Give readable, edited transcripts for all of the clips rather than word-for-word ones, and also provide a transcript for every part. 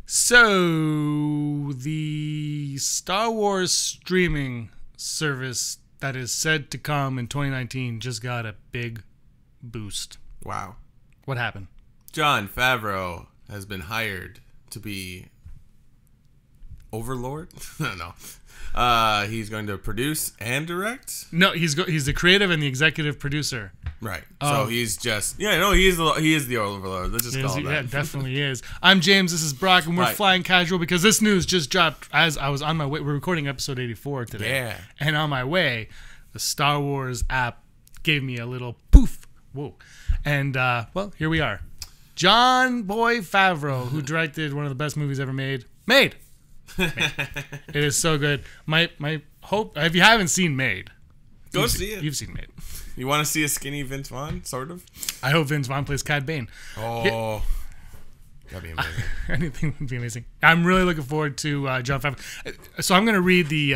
So, the Star Wars streaming service that is said to come in 2019 just got a big boost. Wow. What happened? Jon Favreau has been hired to be Overlord? No. He's going to produce and direct? No, he's the creative and the executive producer. Right. So he's just... Yeah, no, he is the Overlord. Let's just call it that. Yeah, definitely is. I'm James, this is Brock, and we're flying casual because this news just dropped as I was on my way. We're recording episode 84 today. Yeah. And on my way, the Star Wars app gave me a little poof. Whoa. And, well, here we are. Jon Boy Favreau, who directed one of the best movies ever made. Made. It is so good. My hope, if you haven't seen Made, go see it. You've seen Made. You want to see a skinny Vince Vaughn, sort of? I hope Vince Vaughn plays Cad Bane. Oh, that'd be amazing. Anything would be amazing. I'm really looking forward to Jon Favreau. So I'm going to read the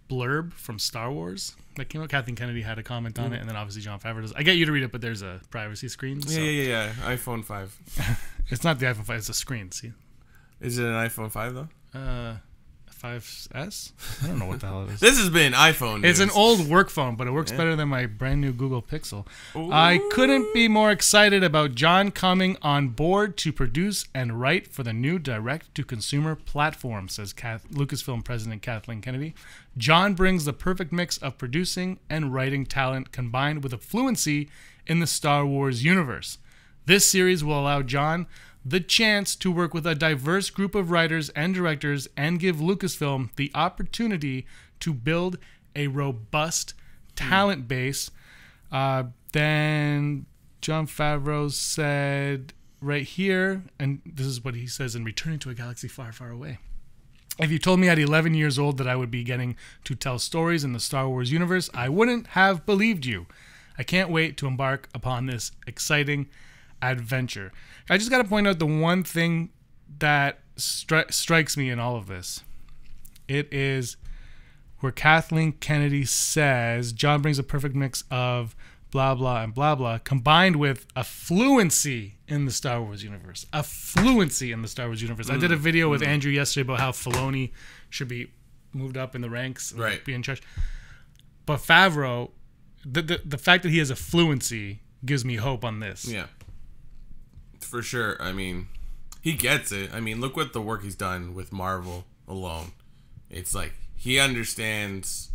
blurb from Star Wars that came out. Kathleen Kennedy had a comment on it, and then obviously Jon Favreau does. I get you to read it, but there's a privacy screen. So. Yeah. iPhone 5. It's not the iPhone 5. It's a screen. See? Is it an iPhone 5 though? 5S? I don't know what the hell it is. This has been iPhone news. It's an old work phone, but it works better than my brand new Google Pixel. Ooh. I couldn't be more excited about Jon coming on board to produce and write for the new direct-to-consumer platform, says Lucasfilm President Kathleen Kennedy. Jon brings the perfect mix of producing and writing talent combined with a fluency in the Star Wars universe. This series will allow Jon the chance to work with a diverse group of writers and directors and give Lucasfilm the opportunity to build a robust talent base. Then Jon Favreau said right here, and this is what he says in Returning to a Galaxy Far, Far Away. If you told me at 11 years old that I would be getting to tell stories in the Star Wars universe, I wouldn't have believed you. I can't wait to embark upon this exciting adventure. I just got to point out the one thing that strikes me in all of this. It is where Kathleen Kennedy says Jon brings a perfect mix of blah, blah, and blah, blah, combined with a fluency in the Star Wars universe. A fluency in the Star Wars universe. I did a video with Andrew yesterday about how Filoni should be moved up in the ranks and be in charge. But Favreau, the fact that he has a fluency gives me hope on this. Yeah. For sure. I mean, he gets it. I mean, look what the work he's done with Marvel alone. It's like he understands,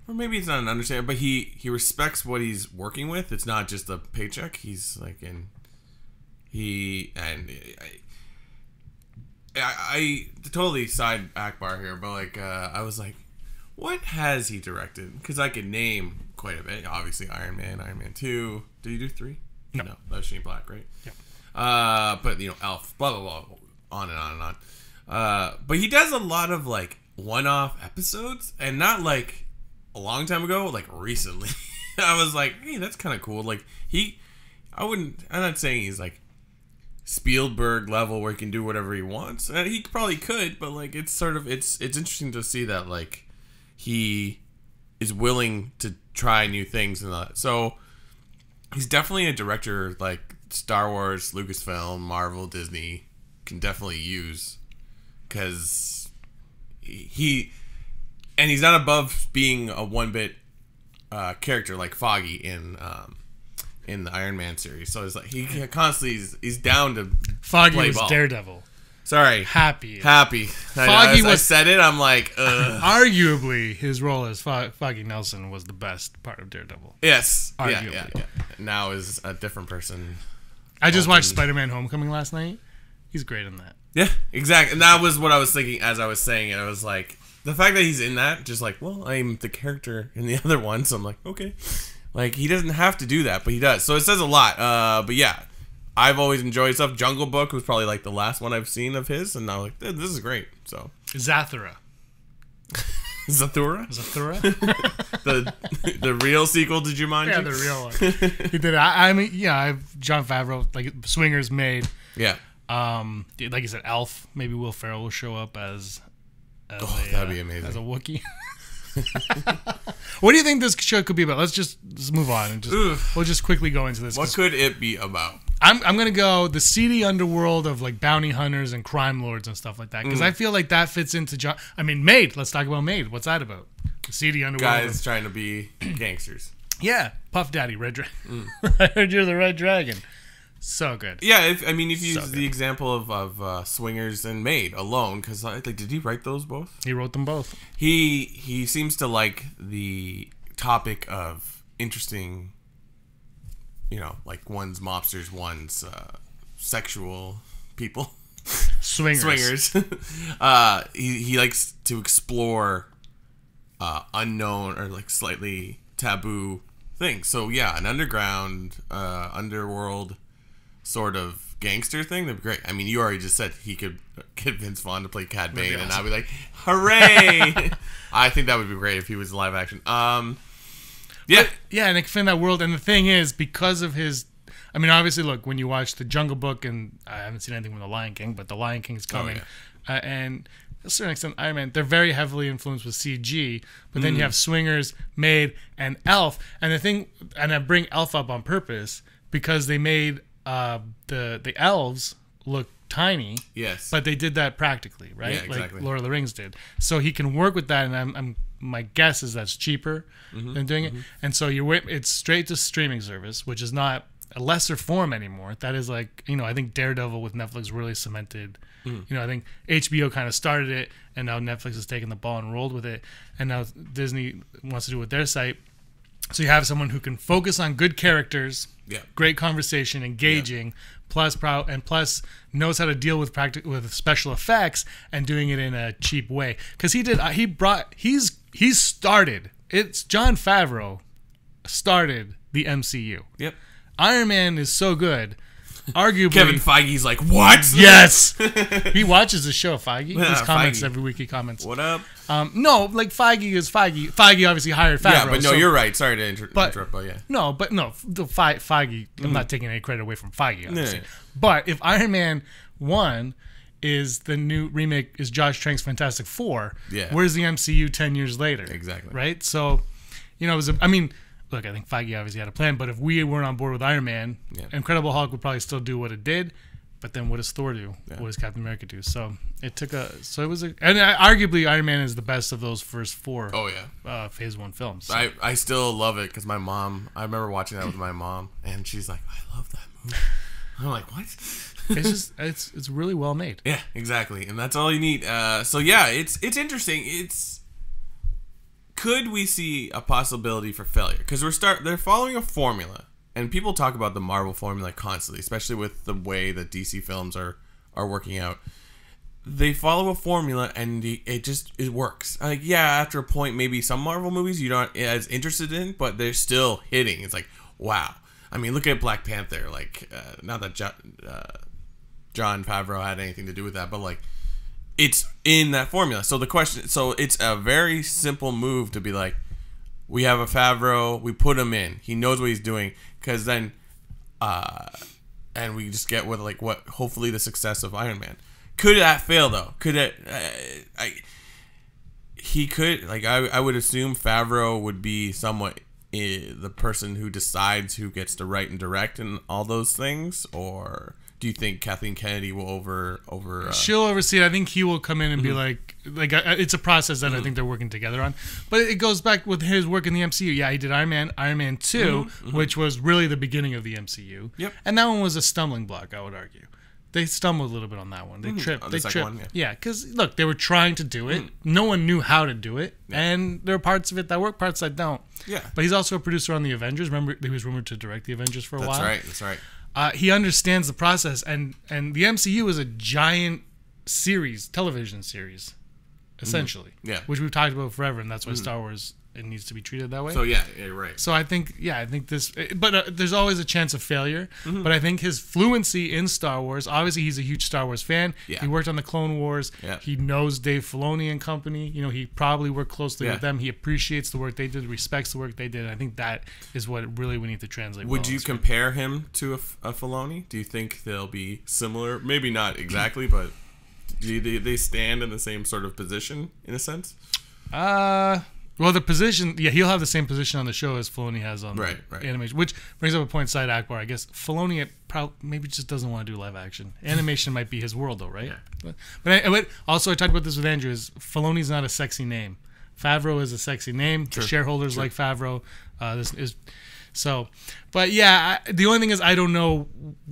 or maybe it's not an understanding, but he respects what he's working with. It's not just a paycheck. He's like I totally side Akbar here, but like I was like, what has he directed? Because I could name quite a bit. Obviously, Iron Man 2. Did you do 3? No, that was Shane Black, right? Yeah. But you know, Elf, blah blah blah, on and on and on. But he does a lot of like one-off episodes, and not like a long time ago, like recently. I was like, hey, that's kind of cool. Like I'm not saying he's like Spielberg level where he can do whatever he wants. He probably could, but like it's interesting to see that like he is willing to try new things and that. So he's definitely a director like Star Wars, Lucasfilm, Marvel, Disney can definitely use, because he's not above being a one-bit character like Foggy in the Iron Man series. So it's like he constantly he's down to Foggy play was ball. Daredevil. Sorry, Happy. Foggy I said it. I'm like, arguably his role as Foggy Nelson was the best part of Daredevil. Yes, arguably. Yeah. Now is a different person. I just watched Spider-Man: Homecoming last night. He's great in that. Yeah, exactly. And that was what I was thinking as I was saying it. I was like, the fact that he's in that, just like, well, I'm the character in the other one, so I'm like, okay. Like, he doesn't have to do that, but he does. So it says a lot. But yeah, I've always enjoyed stuff. Jungle Book was probably like the last one I've seen of his, and I'm like, this is great. So Zathura. Zathura? the real sequel to Jumanji? Yeah, the real one. He did it. I mean, yeah, I've Jon Favreau, like Swingers Made. Yeah. Like you said, Elf. Maybe Will Ferrell will show up as that'd be amazing. As a Wookiee. What do you think this show could be about? Let's move on and we'll just quickly go into this. What could it be about? I'm gonna go the seedy underworld of like bounty hunters and crime lords and stuff like that, because I feel like that fits into John. I mean, Maid. Let's talk about Maid. What's that about? The seedy underworld. Guys trying to be gangsters. Yeah, Puff Daddy, Red Dragon. I heard you're the Red Dragon. So good. Yeah, if you use the example of Swingers and Maid alone, because like, did he write those both? He wrote them both. He seems to like the topic of interesting, like one's mobsters, one's sexual people, swingers. He likes to explore unknown or like slightly taboo things. So yeah, an underworld sort of gangster thing, that'd be great. I mean, you already just said he could get Vince Vaughn to play Cad Bane, and I'd be like, hooray! I think that would be great if he was live action. Yeah, and it can fit in that world. And the thing is, because of his, I mean, obviously, look, when you watch The Jungle Book, and I haven't seen anything from The Lion King, but The Lion King is coming, and to a certain extent, Iron Man, they're very heavily influenced with CG, but then you have Swingers, Maid, and Elf, and the thing, and I bring Elf up on purpose because they made the elves look tiny. Yes. But they did that practically, right? Yeah, exactly. Like Lord of the Rings did. So he can work with that, and my guess is that's cheaper than doing it. And so it's straight to streaming service, which is not a lesser form anymore. That is like, I think Daredevil with Netflix really cemented. I think HBO kind of started it, and now Netflix has taken the ball and rolled with it, and now Disney wants to do it with their site. So you have someone who can focus on good characters, great conversation, engaging, plus knows how to deal with with special effects and doing it in a cheap way. Because he's started. It's Jon Favreau started the MCU. Yep. Iron Man is so good. Arguably, Kevin Feige's like, what? Yes. He watches the show, Feige. Yeah, He comments Feige. every week. He comments. What up? No, like Feige is Feige. Feige obviously hired Favreau. Yeah, but no, you're right. Sorry to interrupt, but yeah. No, Feige, I'm not taking any credit away from Feige, obviously. But if Iron Man 1 is the new remake, is Josh Trank's Fantastic Four, where's the MCU 10 years later? Exactly. Right? So, look, I think Feige obviously had a plan, but if we weren't on board with Iron Man, Incredible Hulk would probably still do what it did, but then what does Thor do? What does Captain America do? So and arguably Iron Man is the best of those first four. Oh yeah, Phase 1 films. So. I still love it because my mom. I remember watching that with my mom, and she's like, "I love that movie." I'm like, "What?" it's really well made. Yeah, exactly, and that's all you need. So yeah, it's interesting. Could we see a possibility for failure? Because they're following a formula, and people talk about the Marvel formula constantly, especially with the way that DC films are working out. They follow a formula, and it works. Like, after a point, maybe some Marvel movies you're not as interested in, but they're still hitting. It's like, wow. I mean, look at Black Panther. Like, not that Jon Favreau had anything to do with that, but like, it's in that formula. So it's a very simple move to be like, we have a Favreau, we put him in. He knows what he's doing, because then, and we just get with like what hopefully the success of Iron Man. Could that fail though? Could it? He could. Like I would assume Favreau would be somewhat the person who decides who gets to write and direct and all those things, or do you think Kathleen Kennedy will over? She'll oversee it. I think he will come in and be like it's a process that I think they're working together on. But it goes back with his work in the MCU. Yeah, he did Iron Man 2, which was really the beginning of the MCU. Yep. And that one was a stumbling block, I would argue. They stumbled a little bit on that one. They tripped. On the second one, yeah, because look, they were trying to do it. No one knew how to do it, and there are parts of it that work, parts that don't. Yeah. But he's also a producer on the Avengers. Remember, he was rumored to direct the Avengers for a while. That's right. He understands the process, and the MCU is a giant television series, essentially. Yeah. Which we've talked about forever, and that's why Star Wars, it needs to be treated that way. So yeah, right. So I think this, but there's always a chance of failure. But I think his fluency in Star Wars, obviously he's a huge Star Wars fan. Yeah. He worked on the Clone Wars. Yeah. He knows Dave Filoni and company. He probably worked closely with them. He appreciates the work they did, respects the work they did. And I think that is what really we need to translate. Would you compare him to a Filoni? Do you think they'll be similar? Maybe not exactly, but do they stand in the same sort of position in a sense? Well, the position, yeah, he'll have the same position on the show as Filoni has on Right. animation, which brings up a point, side Akbar. I guess Filoni maybe just doesn't want to do live action. Animation might be his world, though, right? Yeah. But also, I talked about this with Andrew, is Filoni's not a sexy name. Favreau is a sexy name. True. The shareholders like Favreau. But yeah, the only thing is I don't know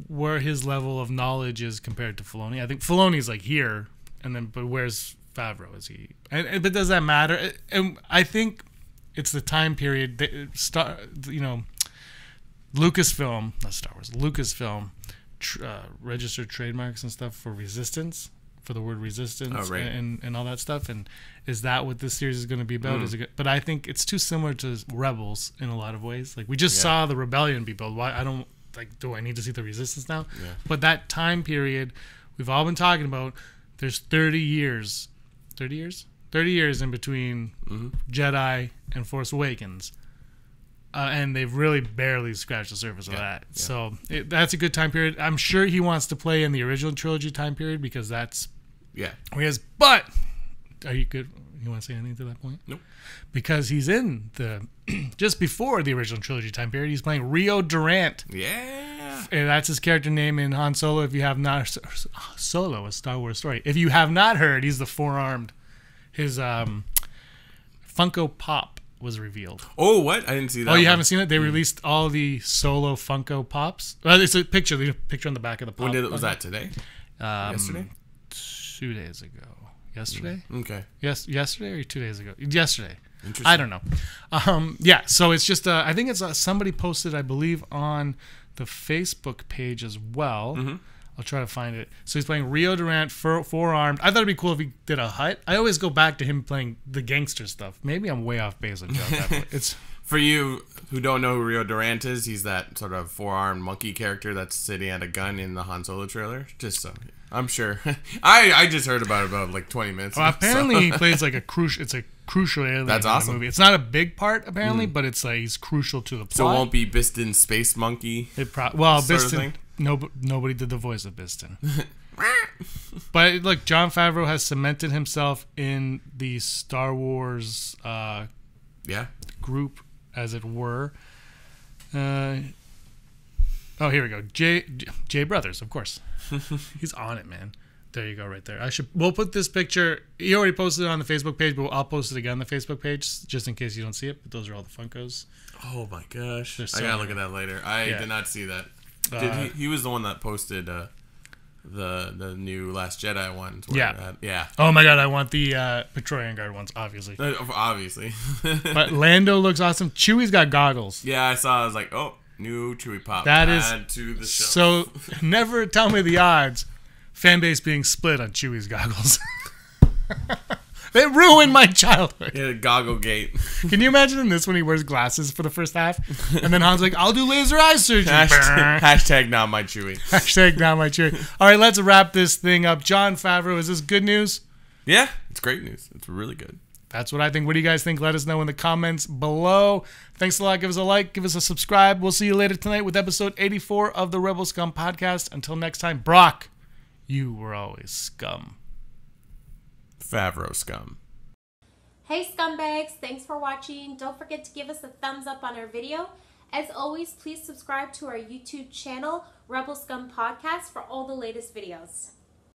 where his level of knowledge is compared to Filoni. I think Filoni's like here, but where's Favreau? Is he? But does that matter? And I think it's the time period. Lucasfilm, not Star Wars. Lucasfilm registered trademarks and stuff for Resistance. For the word resistance and all that stuff, and is that what this series is going to be about? Is it? But I think it's too similar to Rebels in a lot of ways. Like we just saw the rebellion be built. Why I don't like? Do I need to see the resistance now? Yeah. But that time period we've all been talking about. There's 30 years in between Jedi and Force Awakens. And they've really barely scratched the surface of that. Yeah. So that's a good time period. I'm sure he wants to play in the original trilogy time period because that's where he is. But are you good? You want to say anything to that point? Nope. Because he's in the just before the original trilogy time period. He's playing Rio Durant. Yeah. And that's his character name in Han Solo. If you have not Solo, a Star Wars story. If you have not heard, he's the four-armed. His Funko Pop was revealed. Oh, what? I didn't see that. Oh, you haven't seen it? They released all the Solo Funko Pops. Well, it's a picture. There's a picture on the back of the pop. When was that? Today? Yesterday? 2 days ago. Yesterday? Okay. Yes, yesterday or 2 days ago? Yesterday. Interesting. I don't know. Yeah, so it's just, I think it's somebody posted, I believe, on the Facebook page as well. I'll try to find it. So he's playing Rio Durant, four-armed. I thought it'd be cool if he did a hut. I always go back to him playing the gangster stuff. Maybe I'm way off base on Jon Favreau. It's for you who don't know who Rio Durant is. He's that sort of four-armed monkey character that's sitting at a gun in the Han Solo trailer. Just so I'm sure. I just heard about like 20 minutes. Well, apparently he plays like a crucial. It's a crucial alien. That's awesome. Movie. It's not a big part apparently, but it's like he's crucial to the plot. So it won't be Biston Space Monkey. Biston. Nobody did the voice of Biston. But look, Jon Favreau has cemented himself in the Star Wars group, as it were. Oh, here we go. Jay Brothers, of course. He's on it, man. There you go, right there. We'll put this picture. He already posted it on the Facebook page, but I'll post it again on the Facebook page just in case you don't see it. But those are all the Funkos. Oh my gosh! I gotta look at that later. I did not see that. He was the one that posted the new Last Jedi ones. Yeah. Oh my god, I want the Praetorian Guard ones, obviously. Obviously. But Lando looks awesome. Chewie's got goggles. Yeah, I saw. I was like, oh, new Chewie Pop. That is to the show. So never tell me the odds. Fan base being split on Chewie's goggles. They ruined my childhood. Yeah, Goggle Gate. Can you imagine in this when he wears glasses for the first half? And then Han's like, I'll do laser eye surgery. Hashtag not my Chewie. Hashtag not my Chewie. All right, let's wrap this thing up. Jon Favreau, is this good news? Yeah, it's great news. It's really good. That's what I think. What do you guys think? Let us know in the comments below. Thanks a lot. Give us a like. Give us a subscribe. We'll see you later tonight with episode 84 of the Rebel Scum podcast. Until next time, Brock, you were always scum. Favreau Scum. Hey scumbags, thanks for watching. Don't forget to give us a thumbs up on our video. As always, please subscribe to our YouTube channel, Rebel Scum Podcast, for all the latest videos.